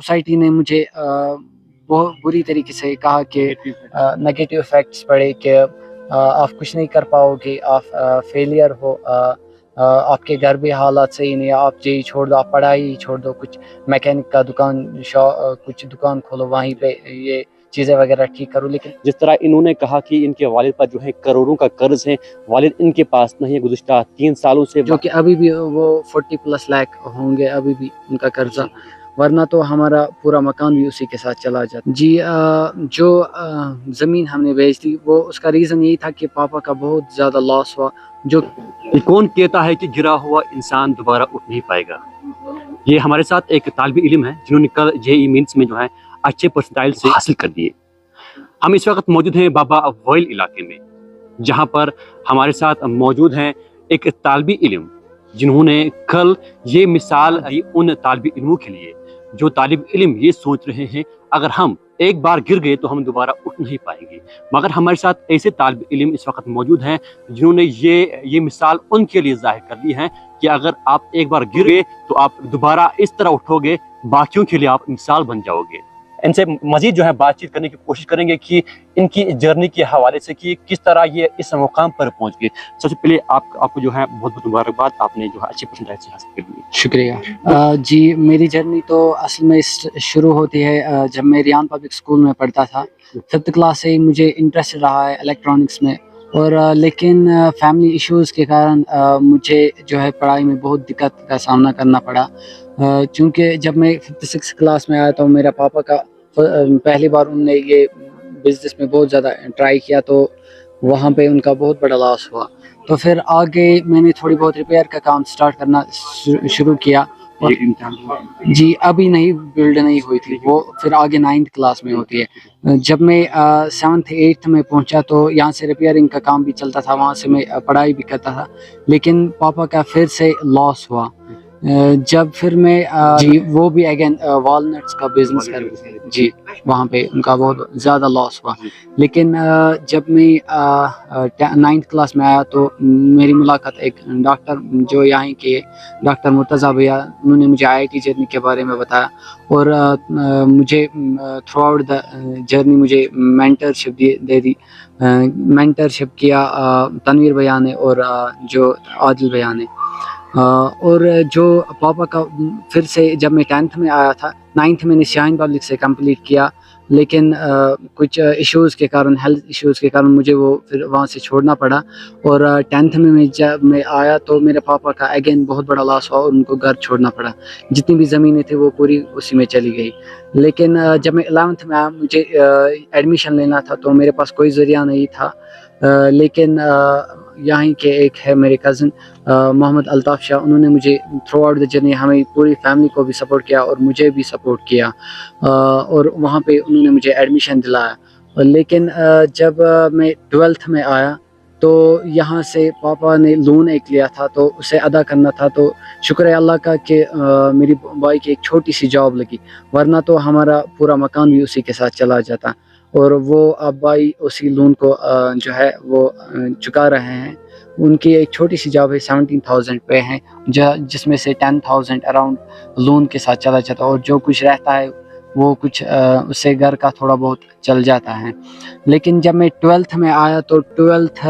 Society ने मुझे बहुत बुरी तरीके से कहा कि नेगेटिव इफेक्ट्स पड़े कि आप कुछ नहीं कर पाओगे, आप फेलियर हो, आपके घर भी हालात सही नहीं, आप जेई छोड़ दो, आप पढ़ाई ही छोड़ दो, कुछ मैकेनिक का दुकान कुछ दुकान खोलो, वहीं पे ये चीज़ें वगैरह ठीक करो। लेकिन जिस तरह इन्होंने कहा कि इनके वालिद पर जो है करोड़ों का कर्ज है, वालिद इनके पास नहीं है गुज़िश्ता 3 सालों से, जो कि अभी भी वो 40+ लाख होंगे अभी भी उनका कर्जा, वरना तो हमारा पूरा मकान भी उसी के साथ चला जाता। जी जो ज़मीन हमने बेच दी वो उसका रीज़न यही था कि पापा का बहुत ज़्यादा लॉस हुआ। जो कौन कहता है कि गिरा हुआ इंसान दोबारा उठ नहीं पाएगा। ये हमारे साथ एक तालिब इल्म है जिन्होंने कल जेईई मेंस में जो है अच्छे परसेंटाइल से हासिल कर दिए। हम इस वक्त मौजूद हैं बाबा वॉइल इलाके में, जहाँ पर हमारे साथ मौजूद हैं एक तालिब इल्म जिन्होंने कल ये मिसाल दी उन तालिब इल्मों के लिए जो तालिब इल्म ये सोच रहे हैं अगर हम एक बार गिर गए तो हम दोबारा उठ नहीं पाएंगे। मगर हमारे साथ ऐसे तालिब इल्म इस वक्त मौजूद हैं जिन्होंने ये मिसाल उनके लिए जाहिर कर दी है कि अगर आप एक बार गिर गए तो आप दोबारा इस तरह उठोगे, बाकियों के लिए आप मिसाल बन जाओगे। इनसे मजीद जो है बातचीत करने की कोशिश करेंगे कि इनकी जर्नी के हवाले से कि किस तरह ये इस मुकाम पर पहुंच गए। सबसे पहले आपको जो है बहुत बहुत मुबारकबाद, आपने जो है अच्छी परसेंटाइल से हासिल कर ली। शुक्रिया। जी मेरी जर्नी तो असल में शुरू होती है जब मैं रियान पब्लिक स्कूल में पढ़ता था। 5th क्लास से ही मुझे इंटरेस्ट रहा है इलेक्ट्रॉनिक्स में, और लेकिन फैमिली इश्यूज़ के कारण मुझे जो है पढ़ाई में बहुत दिक्कत का सामना करना पड़ा। चूँकि जब मैं 5th 6th क्लास में आया तो मेरा पापा का पहली बार उनने ये बिज़नेस में बहुत ज़्यादा ट्राई किया, तो वहाँ पे उनका बहुत बड़ा लॉस हुआ। तो फिर आगे मैंने थोड़ी बहुत रिपेयर का काम स्टार्ट करना शुरू किया। और जी अभी नहीं बिल्ड नहीं हुई थी वो, फिर आगे 9th क्लास में होती है। जब मैं 7th 8th में पहुंचा तो यहाँ से रिपेयरिंग का काम भी चलता था, वहाँ से मैं पढ़ाई भी करता था, लेकिन पापा का फिर से लॉस हुआ। जब फिर मैं जी वो भी अगेन वॉलनट्स का बिजनेस कर जी वहाँ पे उनका बहुत ज़्यादा लॉस हुआ। लेकिन जब मैं 9th क्लास में आया तो मेरी मुलाकात एक डॉक्टर जो यहाँ के डॉक्टर मुर्तज़ा भैया, उन्होंने मुझे IIT जर्नी के बारे में बताया, और मुझे थ्रू आउट द जर्नी मुझे मेंटरशिप दे दी। मेंटरशिप किया तनवीर भैया ने और जो आदिल भैया ने। और जो पापा का फिर से जब मैं 10th में आया था, 9th मैंने शाहीन पब्लिक से कंप्लीट किया, लेकिन कुछ इश्यूज़ के कारण, हेल्थ इश्यूज़ के कारण मुझे वो फिर वहाँ से छोड़ना पड़ा। और 10th में जब मैं आया तो मेरे पापा का अगेन बहुत बड़ा लॉस हुआ और उनको घर छोड़ना पड़ा। जितनी भी ज़मीनें थी वो पूरी उसी में चली गई। लेकिन जब मैं 11th में आया मुझे एडमिशन लेना था तो मेरे पास कोई ज़रिया नहीं था। लेकिन यहाँ के एक है मेरे कज़न मोहम्मद अल्ताफ़ शाह, उन्होंने मुझे थ्रू आउट द जर्नी हमें पूरी फैमिली को भी सपोर्ट किया और मुझे भी सपोर्ट किया, और वहाँ पे उन्होंने मुझे एडमिशन दिलाया। लेकिन जब मैं 12th में आया तो यहाँ से पापा ने लोन एक लिया था तो उसे अदा करना था, तो शुक्र है अल्लाह का कि मेरी भाई की एक छोटी सी जॉब लगी, वरना तो हमारा पूरा मकान भी उसी के साथ चला जाता। और वो अब भाई उसी लोन को जो है वो चुका रहे हैं। उनकी एक छोटी सी जॉब है, 17,000 पे है, जिसमें से 10,000 अराउंड लोन के साथ चला जाता है, और जो कुछ रहता है वो कुछ उससे घर का थोड़ा बहुत चल जाता है। लेकिन जब मैं 12th में आया तो 12th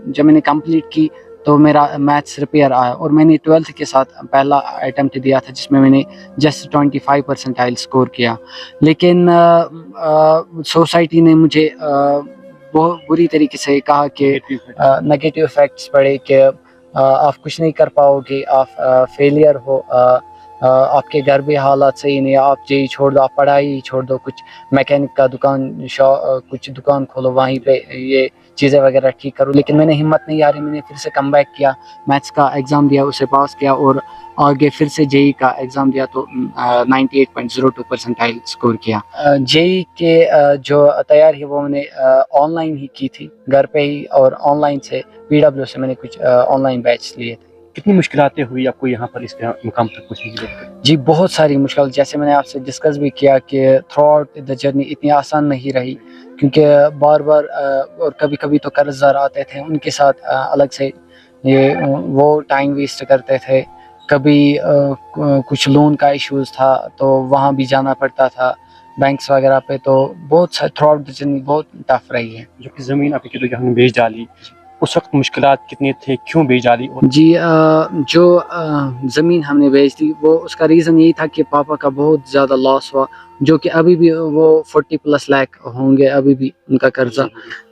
जब मैंने कंप्लीट की तो मेरा मैथ्स रिपेयर आया, और मैंने 12th के साथ पहला अटेम्प्ट दिया था जिसमें मैंने जस्ट 25 परसेंटाइल स्कोर किया। लेकिन सोसाइटी ने मुझे बहुत बुरी तरीके से कहा कि नेगेटिव इफेक्ट्स पड़े कि आप कुछ नहीं कर पाओगे, आप फेलियर हो, आपके घर भी हालात सही नहीं, आप जेई छोड़ दो, आप पढ़ाई ही छोड़ दो, कुछ मैकेनिक का दुकान कुछ दुकान खोलो, वहीं पे ये चीज़ें वगैरह ठीक करो। लेकिन मैंने हिम्मत नहीं हारी, मैंने फिर से कम बैक किया, मैथ्स का एग्ज़ाम दिया, उसे पास किया, और आगे फिर से जेई का एग्ज़ाम दिया तो 98.02 परसेंटाइल स्कोर किया। जेई के जो तैयारी है वो मैंने ऑनलाइन ही की थी, घर पे ही, और ऑनलाइन से PW से मैंने कुछ ऑनलाइन बैच लिए थे। कितनी मुश्किलातें हुई आपको यहाँ पर इस मुकाम तक पहुँचने के लिए? जी बहुत सारी मुश्किल, जैसे मैंने आपसे डिस्कस भी किया कि थ्रू आउट द जर्नी इतनी आसान नहीं रही, क्योंकि बार बार और कभी कभी तो कर्जदार आते थे, उनके साथ अलग से ये वो टाइम वेस्ट करते थे। کبھی کچھ لون کا ایشوز تھا تو وہاں بھی جانا پڑتا تھا بینکس وغیرہ پہ، تو بہت تھرو آؤٹ دی جرنی بہت ٹف رہی ہے. جو کہ زمین آپ کی ہم نے بیچ ڈالی، اس وقت مشکلات کتنے تھے، کیوں بیچ ڈالی؟ جی جو زمین ہم نے بیچ دی وہ اس کا ریزن یہی تھا کہ پاپا کا بہت زیادہ لاس ہوا، جو کہ ابھی بھی وہ 40+ لاکھ ہوں گے ابھی بھی ان کا قرضہ.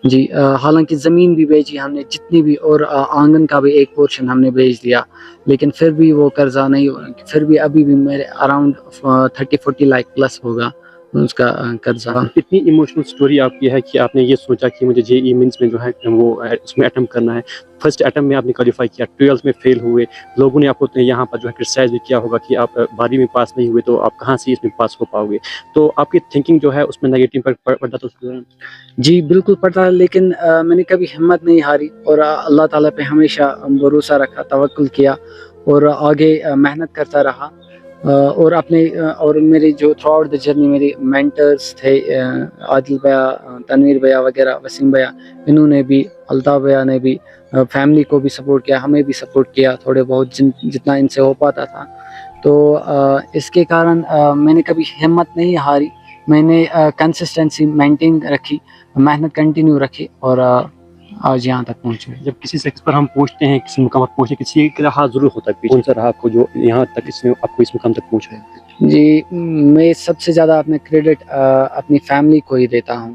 جی حالانکہ زمین بھی بیچی ہم نے جتنی بھی، اور آنگن کا بھی ایک پورشن ہم نے بیچ دیا، لیکن پھر بھی وہ قرضہ نہیں ہوا. پھر بھی ابھی بھی میرے اراؤنڈ 30-40 لاکھ پلس ہوگا اس کا قرضہ. اتنی ایموشنل سٹوری آپ کی ہے کہ آپ نے یہ سوچا کہ مجھے جے ای مینس میں جو ہے وہ اس میں اٹمپٹ کرنا ہے. فرسٹ اٹمپٹ میں آپ نے کوالیفائی کیا، 12th میں فیل ہوئے، لوگوں نے آپ کو یہاں پر جو ہے کرٹیسائز بھی کیا ہوگا کہ آپ 12ویں میں پاس نہیں ہوئے تو آپ کہاں سے اس میں پاس ہو پاؤ گے. تو آپ کی تھنکنگ جو ہے اس میں نیگیٹو پڑتا تو؟ جی بالکل پڑتا ہے، لیکن میں نے کبھی ہمت نہیں ہاری اور اللہ تعالیٰ پہ ہمیشہ بھروسہ رکھا، توکل کیا اور آگے محنت کرتا رہا. اور اپنے اور میری جو تھرو آؤٹ دی جرنی میری مینٹرز تھے، عادل بھیا، تنویر بھیا وغیرہ، وسیم بھیا، انہوں نے بھی، الطاف بھیا نے بھی، فیملی کو بھی سپورٹ کیا، ہمیں بھی سپورٹ کیا تھوڑے بہت جتنا ان سے ہو پاتا تھا. تو اس کے کارن میں نے کبھی ہمت نہیں ہاری، میں نے کنسسٹنسی مینٹین رکھی، محنت کنٹینیو رکھی اور آج یہاں تک پہنچے. جب کسی شخص پر ہم پہنچتے ہیں، کسی مقام پر پہنچے، کسی کا رہا ضرور ہوتا ہے، کون سا رہا کو جو یہاں تک اس نے آپ کو اس مقام تک پہنچا ہے؟ جی میں سب سے زیادہ اپنا کریڈٹ اپنی فیملی کو ہی دیتا ہوں،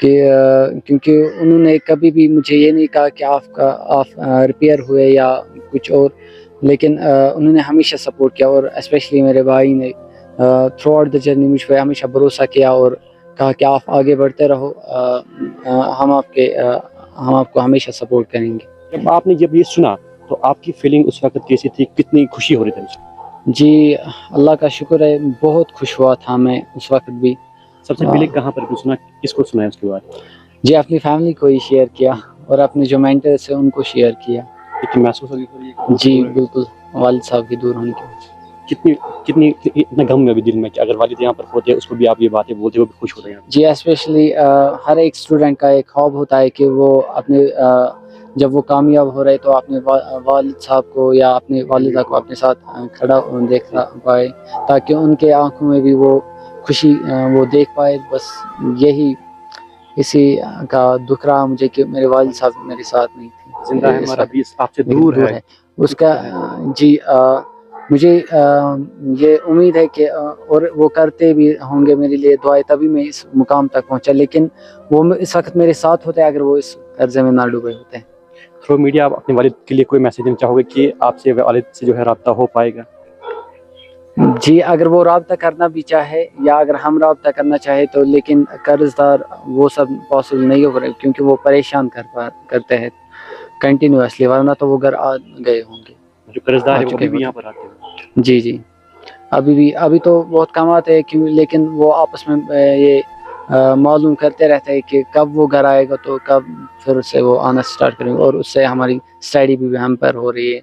کہ کیونکہ انہوں نے کبھی بھی مجھے یہ نہیں کہا کہ آپ ریپیئر ہوئے یا کچھ اور، لیکن انہوں نے ہمیشہ سپورٹ کیا. اور اسپیشلی میرے بھائی نے تھرو آؤٹ دی جرنی مجھ پہ ہمیشہ بھروسہ کیا اور کہا کہ آپ آگے بڑھتے رہو، ہم آپ کو ہمیشہ سپورٹ کریں گے. جب آپ نے یہ سنا تو آپ کی فیلنگ اس وقت کیسی تھی، کتنی خوشی ہو رہی تھی؟ جی اللہ کا شکر ہے، بہت خوش ہوا تھا میں اس وقت بھی. سب سے پہلے کہاں پر سنا، کس کو سنا ہے اس کے بعد؟ جی اپنی فیملی کو ہی شیئر کیا اور اپنے جو مینٹرس ہیں ان کو شیئر کیا. کتنی محسوس ہوئی؟ جی بالکل، والد صاحب کی دور ہونے کی. کتنی اتنا غم میں بھی دل میں کہ اگر والد یہاں پر ہوتے اس کو بھی آپ یہ باتیں بولتے، وہ بھی خوش ہوتے ہیں؟ جی اسپیشلی ہر ایک اسٹوڈنٹ کا ایک خواب ہوتا ہے کہ وہ اپنے جب وہ کامیاب ہو رہے تو اپنے والد صاحب کو یا اپنے والدہ کو اپنے ساتھ کھڑا دیکھ پائے، تاکہ ان کے آنکھوں میں بھی وہ خوشی وہ دیکھ پائے. بس یہی اسی کا دکھ رہا مجھے کہ میرے والد صاحب میرے ساتھ نہیں تھے، زندہ ہے ہمارا بھی آپ سے دور ہے اس کا. جی مجھے یہ امید ہے کہ اور وہ کرتے بھی ہوں گے میرے لیے دعائیں، تبھی میں اس مقام تک پہنچا، لیکن وہ اس وقت میرے ساتھ ہوتے اگر وہ اس قرضے میں نہ ڈوبے ہوتے. تھرو میڈیا آپ اپنے والد کے لیے کوئی میسیج دینا چاہو گے کہ آپ سے والد سے جو ہے رابطہ ہو پائے گا؟ جی اگر وہ رابطہ کرنا بھی چاہے یا اگر ہم رابطہ کرنا چاہے تو، لیکن قرض دار وہ سب پاسبل نہیں ہو رہا کیونکہ وہ پریشان کرتے ہیں کنٹینیوسلی، ورنہ تو وہ گھر آ گئے ہوں گے. جو قرض دار ہے وہ بھی یہاں پر آتے ہیں؟ جی ابھی تو بہت کم آتے ہیں، لیکن وہ آپس میں یہ معلوم کرتے رہتے ہیں کہ کب وہ گھر آئے گا تو کب پھر سے وہ آنا سٹارٹ کریں گے، اور اس سے ہماری اسٹڈی بھی ہیمپر ہوتی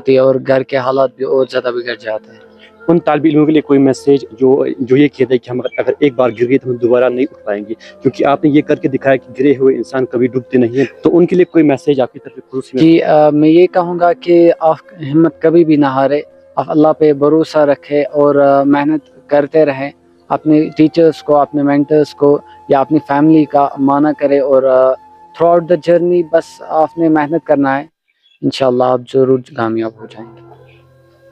ہے اور گھر کے حالات بھی اور زیادہ بگڑ جاتے ہیں. ان طالب علموں کے لیے کوئی میسیج جو یہ کہتا ہے کہ ہم اگر ایک بار گر گئے تو ہم دوبارہ نہیں اٹھ پائیں گے، کیونکہ آپ نے یہ کر کے دکھایا کہ گرے ہوئے انسان کبھی ڈوبتے نہیں ہیں، تو ان کے لیے کوئی میسیج آپ کی طرف؟ جی میں یہ کہوں گا کہ آپ ہمت کبھی بھی نہ ہارے، آپ اللہ پہ بھروسہ رکھے اور محنت کرتے رہیں. اپنے ٹیچرز کو، اپنے مینٹرز کو یا اپنی فیملی کا مانا کرے، اور تھرو آؤٹ دا جرنی بس آپ نے محنت کرنا ہے، انشاءاللہ آپ ضرور کامیاب ہو جائیں گے.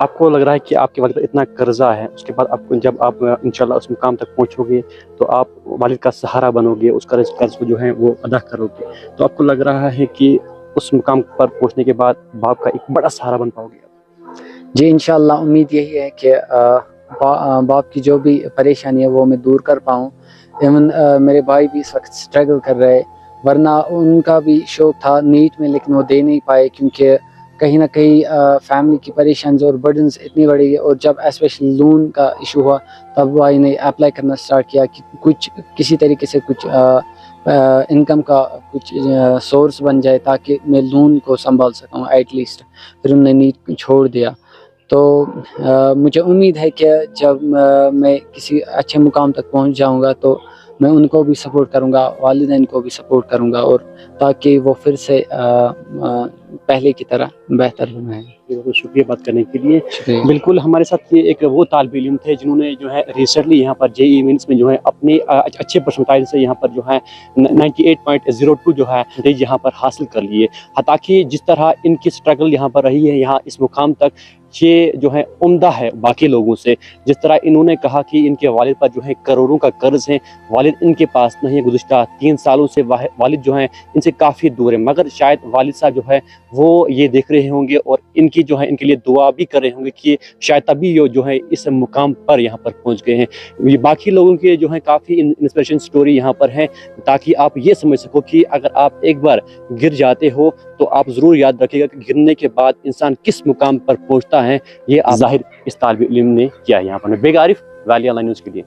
آپ کو لگ رہا ہے کہ آپ کے والد پر اتنا قرضہ ہے، اس کے بعد جب آپ انشاءاللہ اس مقام تک پہنچو گے تو آپ والد کا سہارا بنو گے، اس قرض کو جو ہے وہ ادا کرو گے، تو آپ کو لگ رہا ہے کہ اس مقام پر پہنچنے کے بعد باپ کا ایک بڑا سہارا بن پاؤ گے؟ جی انشاءاللہ امید یہی ہے کہ باپ کی جو بھی پریشانی ہے وہ میں دور کر پاؤں. ایون میرے بھائی بھی اس وقت سٹرگل کر رہے، ورنہ ان کا بھی شوق تھا نیٹ میں، لیکن وہ دے نہیں پائے کیونکہ کہیں نہ کہیں فیملی کی پریشانیز اور برڈنز اتنی بڑھ گئی. اور جب اسپیشلی لون کا ایشو ہوا تب بھائی نے اپلائی کرنا سٹارٹ کیا کہ کسی طریقے سے کچھ انکم کا کچھ سورس بن جائے تاکہ میں لون کو سنبھال سکوں ایٹ لیسٹ. پھر انہوں نے نیٹ چھوڑ دیا. تو مجھے امید ہے کہ جب میں کسی اچھے مقام تک پہنچ جاؤں گا تو میں ان کو بھی سپورٹ کروں گا، والدین کو بھی سپورٹ کروں گا، اور تاکہ وہ پھر سے पहले की तरह बेहतर बना है। बहुत शुक्रिया बात करने के लिए। शुक्रिया। बिल्कुल हमारे साथ ये एक वो तालिब इल्म थे जिन्होंने जो है रिसेंटली यहाँ पर जेईई मेंस में जो है अपने अच्छे परसेंटाइल से यहाँ पर जो है 98.02 जो है यहाँ पर हासिल कर लिए। हालांकि जिस तरह इनकी स्ट्रगल यहाँ पर रही है यहाँ इस मुकाम तक, ये जो है उम्दा है बाकी लोगों से। जिस तरह इन्होंने कहा कि इनके वालिद पर जो है करोड़ों का कर्ज है, वालिद इनके पास नहीं है, गुज़िश्ता 3 सालों से वालिद जो है इनसे काफ़ी दूर है, मगर शायद वालिद साहब जो है वो ये देख रहे होंगे और इनकी जो है इनके लिए दुआ भी कर रहे होंगे कि शायद तभी ये जो है इस मुकाम पर यहाँ पर पहुँच गए हैं। ये बाकी लोगों के जो है काफ़ी इंस्पिरेशन स्टोरी यहाँ पर है, ताकि आप ये समझ सको कि अगर आप एक बार गिर जाते हो तो आप ज़रूर याद रखिएगा कि गिरने के बाद इंसान किस मुकाम पर पहुँचता है। ये ज़ाहिर इस तालिब इल्म ने किया है यहाँ पर। Baig Arif, valley online news के लिए।